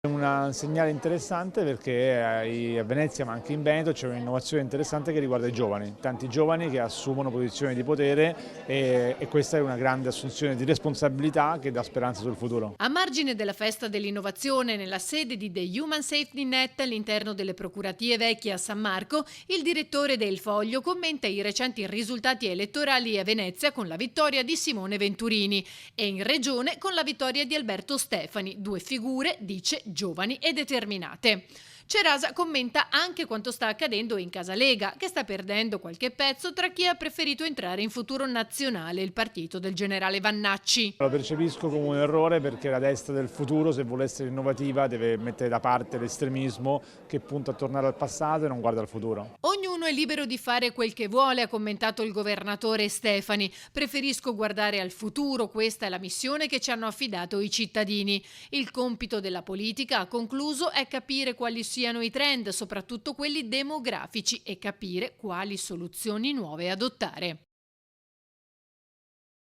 È un segnale interessante perché a Venezia, ma anche in Veneto, c'è un'innovazione interessante che riguarda i giovani, tanti giovani che assumono posizioni di potere e questa è una grande assunzione di responsabilità che dà speranza sul futuro. A margine della festa dell'innovazione nella sede di The Human Safety Net all'interno delle Procuratie Vecchie a San Marco, il direttore del Foglio commenta i recenti risultati elettorali a Venezia con la vittoria di Simone Venturini e in Regione con la vittoria di Alberto Stefani, due figure, dice, giovani e determinate. Cerasa commenta anche quanto sta accadendo in Casa Lega, che sta perdendo qualche pezzo tra chi ha preferito entrare in Futuro Nazionale, il partito del generale Vannacci. Lo percepisco come un errore perché la destra del futuro, se vuole essere innovativa, deve mettere da parte l'estremismo che punta a tornare al passato e non guarda al futuro. Ognuno è libero di fare quel che vuole, ha commentato il governatore Stefani. Preferisco guardare al futuro, questa è la missione che ci hanno affidato i cittadini. Il compito della politica, ha concluso, è capire quali siano i trend, soprattutto quelli demografici, e capire quali soluzioni nuove adottare.